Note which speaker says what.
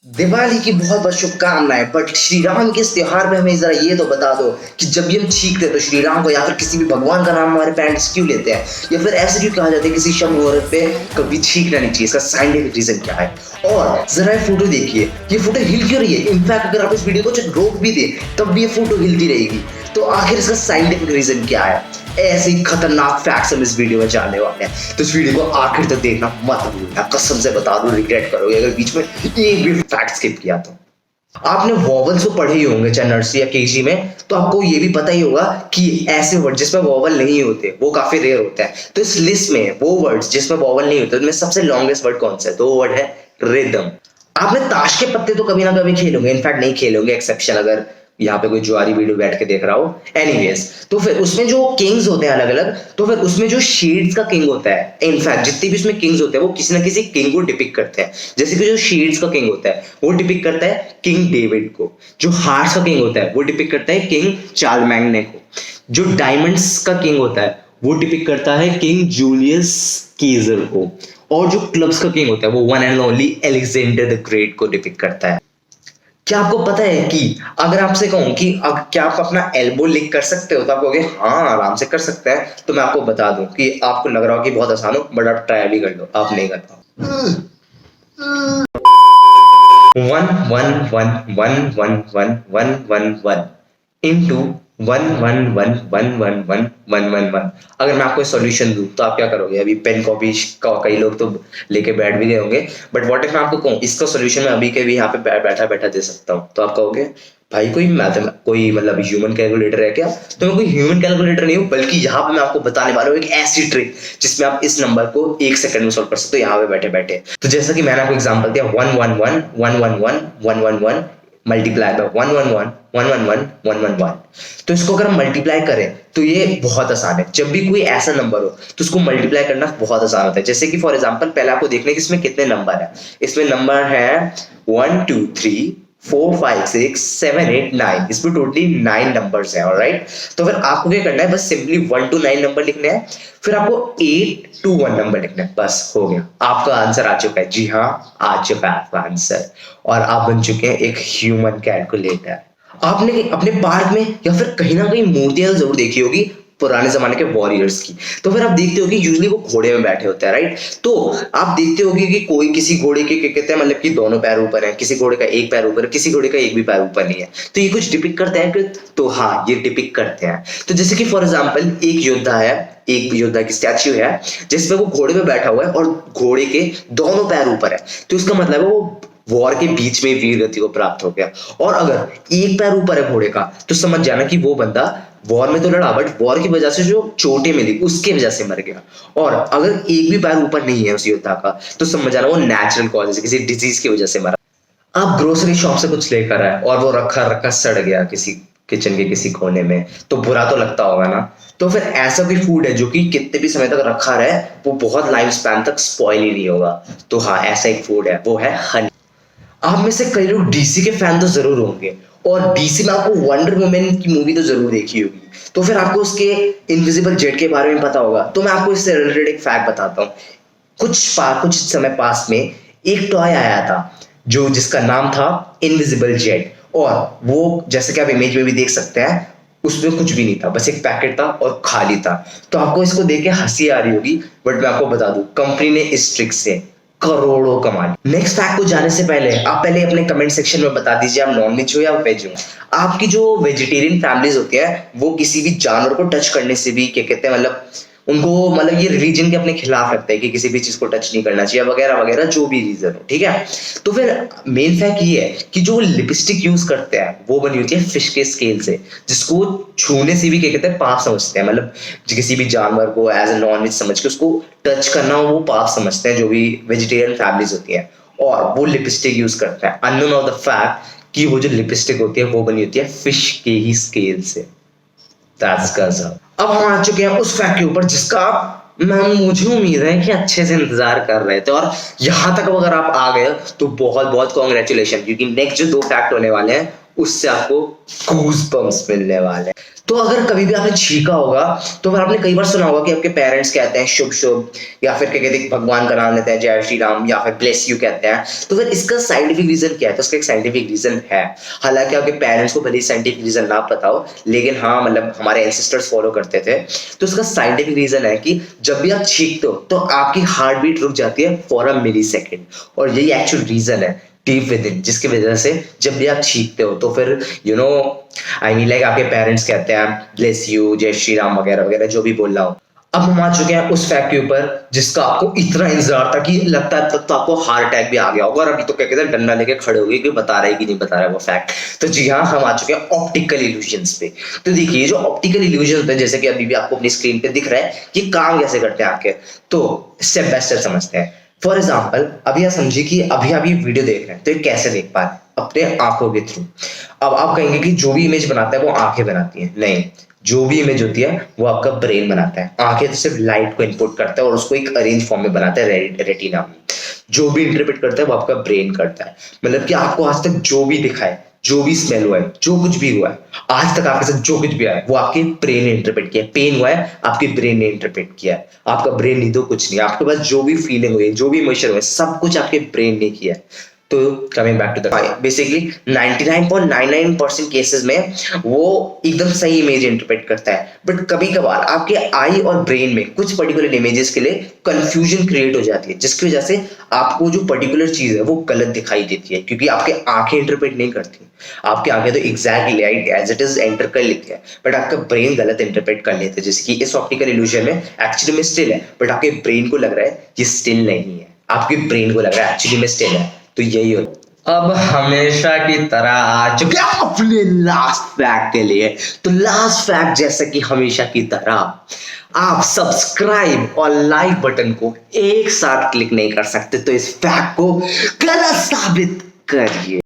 Speaker 1: दिवाली की बहुत बहुत शुभकामनाएं। बट श्री राम के इस त्योहार में हमें जरा ये तो बता दो कि जब भी हम छींकते हैं तो श्री राम को या फिर किसी भी भगवान का नाम हमारे पेरेंट्स क्यों लेते हैं, या फिर ऐसे क्यों कहा जाता है किसी शब मुहूर्त पे कभी छींकना नहीं चाहिए। इसका साइंटिफिक रीजन क्या है? और जरा ये फोटो देखिए, ये फोटो हिल क्यों रही है? इनफैक्ट अगर आप इस वीडियो को रोक भी दे तब भी ये फोटो हिलती रहेगी। तो आखिर इसका साइंटिफिक रीजन क्या है? ऐसे ही खतरनाक फैक्ट्स हम इस वीडियो में जानने वाले हैं, तो इस वीडियो को आखिर तक देखना मत भूलना। कसम से बता दूं, रिग्रेट करोगे अगर बीच में एक भी फैक्ट स्किप किया तो। आपने वॉवल्स को पढ़े ही होंगे चाहे नर्सरी या केजी में, तो आपको ये भी पता ही होगा कि ऐसे वर्ड जिसमें वॉवल नहीं होते वो काफी रेयर होते हैं। तो इस लिस्ट में वो वर्ड्स जिसमें वॉवल नहीं होते उनमें सबसे लॉन्गेस्ट वर्ड कौन सा है? तो वो वर्ड है रिदम। आपने ताश के पत्ते तो कभी ना कभी खेलोगे, इनफैक्ट नहीं खेलोगे एक्सेप्शन अगर यहाँ पे कोई जुआरी वीडियो बैठ के देख रहा हो। एनीवेज, तो फिर उसमें जो किंग्स होते हैं अलग अलग, तो फिर उसमें जो शेड्स का किंग होता है, इनफैक्ट जितने भी उसमें किंग्स होते हैं वो किसी ना किसी किंग को डिपिक्ट करते हैं। जैसे कि जो शेड्स का किंग होता है वो डिपिक्ट करता है किंग डेविड को, जो हार्ट्स का किंग होता है वो डिपिक्ट करता है किंग चार्लमैग्ने को, जो डायमंड्स का किंग होता है वो डिपिक्ट करता है किंग जूलियस कीजर को, और जो क्लब्स का किंग होता है वो one and only Alexander the great को डिपिक्ट करता है। क्या आपको पता है कि अगर आपसे कहूं कि क्या आप अपना एल्बो लिक कर सकते हो, तो आप कहोगे हाँ आराम से कर सकते हैं। तो मैं आपको बता दूं कि आपको लग रहा हो कि बहुत आसान हो, बट आप ट्राई भी कर लो, आप नहीं कर पाओ। 1 1 1 1 1 1 1 1 इंटू 1 1 1 1 1 1 1 1। अगर मैं आपको सॉल्यूशन दूं तो आप क्या करोगे? अभी पेन कॉपी का कई लोग तो लेके बैठ भी गए होंगे, बट व्हाट इफ मैं आपको कहूं इसका सॉल्यूशन मैं अभी के भी यहाँ पे बैठा बैठा दे सकता हूँ, तो आप कहोगे भाई कोई मतलब ह्यूमन कैलकुलेटर है क्या? तो मैं कोई ह्यूमन कैलकुलेटर नहीं हूँ, बल्कि यहाँ पे मैं आपको बताने वाला हूँ एक ऐसी ट्रिक जिसमें आप इस नंबर को 1 सेकंड में सॉल्व कर सकते हो यहाँ पे बैठे बैठे। तो जैसा कि मैंने आपको एग्जांपल दिया 1 1 1 1 1 1 1 1 मल्टीप्लाई बाय 1 1 1 1 1 1 1 1। तो इसको अगर हम मल्टीप्लाई करें तो ये बहुत आसान है। जब भी कोई ऐसा नंबर हो तो उसको मल्टीप्लाई करना बहुत आसान होता है। जैसे कि फॉर एग्जांपल पहले आपको देखना है कि इसमें कितने नंबर है। इसमें नंबर है 1 2 3 4 5 6 7 8 9। इसमें टोटली 9 नंबर्स हैं। ऑलराइट, तो फिर आपको क्या करना है, बस सिंपली 1 to 9 नंबर लिखने हैं, फिर आपको 8 to 1 नंबर लिखना है, बस हो गया। आपका आंसर आ चुका है। जी हाँ, आ चुका है आपका आंसर, और आप बन चुके हैं एक ह्यूमन कैलकुलेटर। आपने अपने पार्क में या फिर कहीं ना कहीं मूर्तियां जरूर देखी होगी पुराने जमाने के वॉरियर्स की। तो फिर आप देखते हो कि यूजुअली वो घोड़े में बैठे होते हैं, राइट? तो आप देखते होगे कि कोई किसी घोड़े के क्या कहते हैं, मतलब कि दोनों पैर ऊपर है, किसी घोड़े का एक पैर ऊपर है, किसी घोड़े का एक भी पैर ऊपर नहीं है। तो ये कुछ डिपिक्ट करते हैं कि, तो हाँ ये डिपिक्ट करते हैं। तो जैसे कि फॉर एग्जाम्पल एक योद्धा है, एक योद्धा की स्टैच्यू है जिसमें वो घोड़े में बैठा हुआ है और घोड़े के दोनों पैर ऊपर है। तो इसका मतलब है वो वॉर के बीच में वीर गति को प्राप्त हो गया। और अगर एक पैर ऊपर है घोड़े का तो समझ जाना कि वो बंदा वॉर में तो लड़ा, बट वॉर की वजह से जो चोटें मिली उसकी वजह से मर गया। और अगर एक भी पैर ऊपर नहीं है उस योद्धा का तो समझ जाना वो नेचुरल कॉज, किसी डिजीज की वजह से मरा। आप ग्रोसरी शॉप से कुछ लेकर आए और वो रखा रखा सड़ गया किसी किचन के किसी कोने में, तो बुरा तो लगता होगा ना। तो फिर ऐसा भी फूड है जो कि कितने भी समय तक रखा रहे वो बहुत लाइफ स्पैन तक स्पॉइल ही नहीं होगा। तो हाँ, ऐसा एक फूड है, वो है हनी। आप में से कई लोग डीसी के फैन तो जरूर होंगे, और डीसी में आपको वंडर वुमन की मूवी तो जरूर देखी होगी। तो फिर आपको उसके इनविजिबल जेट के बारे में पता होगा। तो मैं आपको इससे रिलेटेड एक फैक्ट बताता हूँ। कुछ समय पास में एक टॉय आया था जो जिसका नाम था इनविजिबल जेट, और वो जैसे कि आप इमेज में भी देख सकते हैं उसमें कुछ भी नहीं था, बस एक पैकेट था और खाली था। तो आपको इसको देख के हंसी आ रही होगी, बट मैं आपको बता दूं कंपनी ने इस ट्रिक से करोड़ों कमा ली। नेक्स्ट फैक्ट को जाने से पहले आप पहले अपने कमेंट सेक्शन में बता दीजिए आप नॉनवेज हो या वेज हो। आपकी जो वेजिटेरियन फैमिलीज होती है वो किसी भी जानवर को टच करने से भी क्या कहते हैं, मतलब उनको मतलब ये रिलीजन के अपने खिलाफ रखते हैं कि किसी भी चीज को टच नहीं करना चाहिए वगैरह वगैरह, जो भी रीजन हो, ठीक है। तो फिर मेन फैक्ट ये है कि जो लिपस्टिक यूज करते हैं वो बनी होती है फिश के स्केल से, जिसको छूने से भी क्या कहते हैं पाप समझते हैं। मतलब किसी भी जानवर को एज ए नॉन वेज समझ के उसको टच करना वो पाप समझते हैं, जो भी वेजिटेरियन फैमिलीज होती हैं, और वो लिपस्टिक यूज करते हैं अननोन ऑफ द फैक्ट कि वो जो लिपस्टिक होती है वो बनी होती है फिश के ही स्केल से। That's गजब। अब हम आ चुके हैं उस फैक्ट के ऊपर जिसका आप मुझे उम्मीद है कि अच्छे से इंतजार कर रहे थे, और यहां तक अगर आप आ गए तो बहुत बहुत कॉन्ग्रेचुलेशन, क्योंकि नेक्स्ट जो 2 फैक्ट होने वाले हैं उससे आपको गूज़बम्प्स मिलने वाले हैं। तो अगर कभी भी आपने छींका होगा तो फिर आपने कई बार सुना होगा कि आपके पेरेंट्स कहते हैं शुभ शुभ, या फिर क्या कहते हैं भगवान का नाम लेते हैं जय श्री राम, या फिर ब्लेस यू कहते हैं। तो फिर इसका साइंटिफिक रीजन क्या है? तो इसका एक साइंटिफिक रीजन है। हालांकि आपके पेरेंट्स को भले साइंटिफिक रीजन ना पता हो, लेकिन हाँ मतलब हमारे एंसेस्टर्स फॉलो करते थे। तो इसका साइंटिफिक रीजन है कि जब भी आप छींकते हो तो आपकी हार्ट बीट रुक जाती है फॉर अ मिली सेकेंड, और यही एक्चुअल रीजन है डीप विद इन, जिसकी वजह से जब भी आप छींकते हो तो फिर आई मीन लाइक आपके पेरेंट्स कहते हैं ब्लेस यू, जय श्री राम वगैरह वगैरह जो भी बोल रहा हूँ। अब हम आ चुके हैं उस फैक्ट के ऊपर जिसका आपको इतना इंतजार था कि लगता है तब तो आपको हार्ट अटैक भी आ गया होगा, और अभी तो क्या कहते हैं डंडा लेके खड़े हो गए कि बता रहा है कि नहीं बता रहा है वो फैक्ट। तो जी हाँ, हम आ चुके हैं ऑप्टिकल इल्यूजन्स पे। तो देखिए जो ऑप्टिकल इल्यूजन है, जैसे कि अभी भी आपको अपनी स्क्रीन पे दिख रहा है कि काम कैसे करते हैं आंखें, तो स्टेप बाय स्टेप समझते हैं। फॉर एग्जाम्पल अभी आप समझिए कि अभी आप ये वीडियो देख रहे हैं तो ये कैसे देख पा रहे हैं? अपने आंखों के थ्रू। अब आप कहेंगे कि जो भी इमेज बनाता है वो आंखें बनाती हैं, नहीं, जो भी इमेज होती है वो आपका ब्रेन बनाता है। आंखें तो सिर्फ लाइट को इनपुट करता है और उसको एक अरेंज फॉर्म में बनाता है रेटिना में। जो भी इंटरप्रेट करता है वो आपका ब्रेन करता है। मतलब कि आपको आज तक जो भी दिखा है, जो भी स्मेल हुआ है, जो कुछ भी हुआ है, आज तक आपके साथ जो कुछ भी आया है वो आपके ब्रेन ने इंटरप्रेट किया है। पेन हुआ है, आपके ब्रेन ने इंटरप्रेट किया है। आपका ब्रेन नहीं तो कुछ नहीं। आपके पास जो भी फीलिंग हुई है, जो भी इमोशन हुआ है, सब कुछ आपके ब्रेन ने किया है। तो coming back to the basically 99.99% cases में वो एकदम सही इमेज इंटरप्रेट करता है, बट कभी कभार आपके आई और ब्रेन में कुछ पर्टिकुलर इमेजेस के लिए कंफ्यूजन क्रिएट हो जाती है, जिसकी वजह से आपको जो पर्टिकुलर चीज है वो गलत दिखाई देती है, क्योंकि आपके आंखें इंटरप्रेट नहीं करती। आपकी आंखें तो exactly as it is enter कर लेती है, बट आपका ब्रेन गलत इंटरप्रेट कर लेता है। जैसे कि इस ऑप्टिकल इल्यूजन में एक्चुअली में स्टिल है, बट आपके ब्रेन को लग रहा है ये स्टिल नहीं है, आपके ब्रेन को लग रहा है एक्चुअली में स्टिल है। तो यही होता। अब हमेशा की तरह आ चुके हैं अपने लास्ट फैक्ट के लिए। तो लास्ट फैक्ट जैसा कि हमेशा की तरह आप सब्सक्राइब और लाइक बटन को एक साथ क्लिक नहीं कर सकते, तो इस फैक्ट को गलत साबित करिए।